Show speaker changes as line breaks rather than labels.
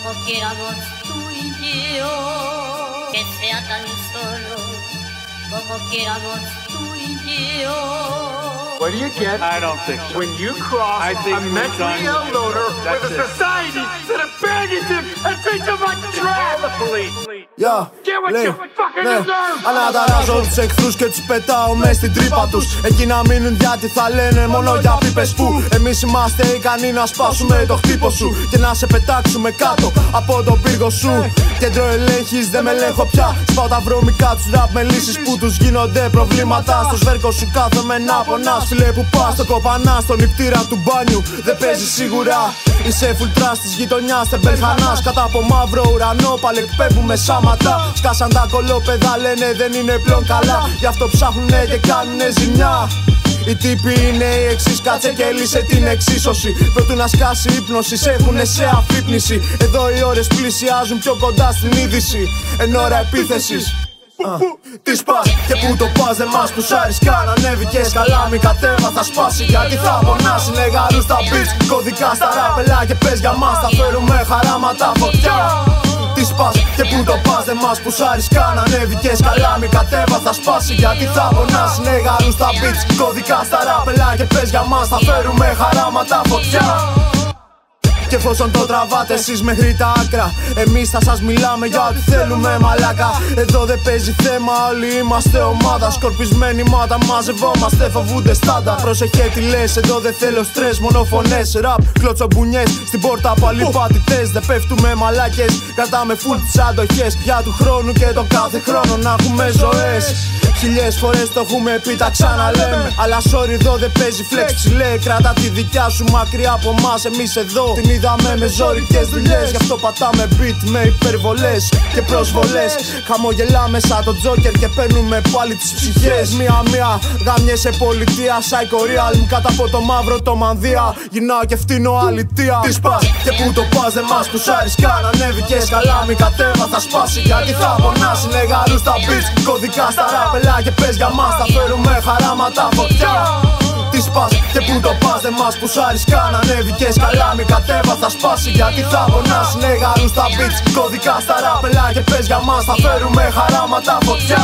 como quieramos tú y yo, que sea tan solo como quieramos tú y yo.
What do you get
I don't think so.
when you cross
I think
a
we've
mentally
done-
ill loader
That's
with a
it.
society that abandons him and treats him like trash? The police. Get what you fucking deserve!
Αναταράζω τους εχθρούς και τους πετάω μες στην τρύπα τους. Εκεί να μείνουν γιατί θα λένε μόνο για πίπες που εμείς είμαστε ικανοί να σπάσουμε το χτύπο σου και να σε πετάξουμε κάτω από τον πύργο σου. Κέντρο ελέγχης, δεν με ελέγχω πια. Σπάω τα βρώμικα τους ραπ με λύσεις που τους γίνονται προβλήματα. Στο σβέρκο σου κάθομαι να πονάς. Φίλε που πας, το κοπανάς, στον νηπτήρα του μπάνιου. Δεν παίζει σίγουρα. Είσαι full trust της γειτονιάς, τεμπελχανάς. Κατά από μαύρο ουρανό, πάλι εκπέμπουμε σάματα. Σκάσαν τα κολόπεδα, λένε δεν είναι πλέον καλά. Γι' αυτό ψάχνουνε και κάνουνε ζημιά. Οι τύποι είναι οι εξής, κάτσε και λύσε την εξίσωση. Προτού να σκάσει η ύπνοση, σε έχουνε σε αφύπνιση. Εδώ οι ώρες πλησιάζουν πιο κοντά στην είδηση. Εν ώρα επίθεσης. Τι σπάς και που το πας δεν μας πουσάρεις καν. Ανέβηκες καλά μη κατέβα θα σπάσει γιατί θα πονάσει. Είναι γαρού στα beats, κωδικά στα ραπελά και πες για μας. Θα φέρουμε χαράματα φωτιά. Τι σπάς και που το πας δεν μας πουσάρεις καν. Ανέβηκες καλά μη κατέβα θα σπάσει γιατί θα πονάσει. Είναι γαρού στα beats, κωδικά στα ραπελά και πες για μας. Θα φέρουμε χαράματα φωτιά. Και εφόσον το τραβάτε εσείς μέχρι τα άκρα, εμείς θα σας μιλάμε για ό,τι θέλουμε μαλάκα. Εδώ δεν παίζει θέμα, όλοι είμαστε ομάδα. Σκορπισμένη μάτα, μαζευόμαστε, φοβούνται στάντα. Πρόσεχε τι λες, εδώ δεν θέλω στρες, μόνο φωνές. Ραπ, κλωτσομπουνιές, στην πόρτα από αλιπάτητες. Δεν πέφτουμε μαλάκες, κρατάμε φουλ τις αντοχές. Για του χρόνου και το κάθε χρόνο να έχουμε ζωές. Χιλιές φορές το έχουμε πει, τα ξαναλέμε. Αλλά sorry εδώ δεν παίζει flex ψηλέ. Κράτα τη δικιά σου μακριά από μας, εμείς εδώ την είδαμε με ζωρικές δουλειές. Γι' αυτό πατάμε beat με υπερβολές και προσβολές. Χαμογελάμε σαν το Τζόκερ και παίρνουμε πάλι τις ψυχές. Μία-μία γάμιεσαι πολιτεία, psycho real. Κάτω από το μαύρο το μανδύα, γυρνάω και φτύνω αλητία. Τι σπάς και που το πας δεν μας πουσάρεις καν. Ανέβηκες καλά μη κατέβα θα σπάσει γιατί θα πονάσει. Είναι γαρού στα beats, κωδικά στα ραπελά και πες για μας. Θα φέρουμε χαράματα φωτιά. Τι σπάς και που το πας δεν μας πουσάρεις καν. Ανέβηκες καλά μη κατέβα θα σπάσει γιατί θα πονάσει. Είναι γαρού στα beats, κωδικά στα ραπελά και πες για μας. Θα φέρουμε χαράματα φωτιά.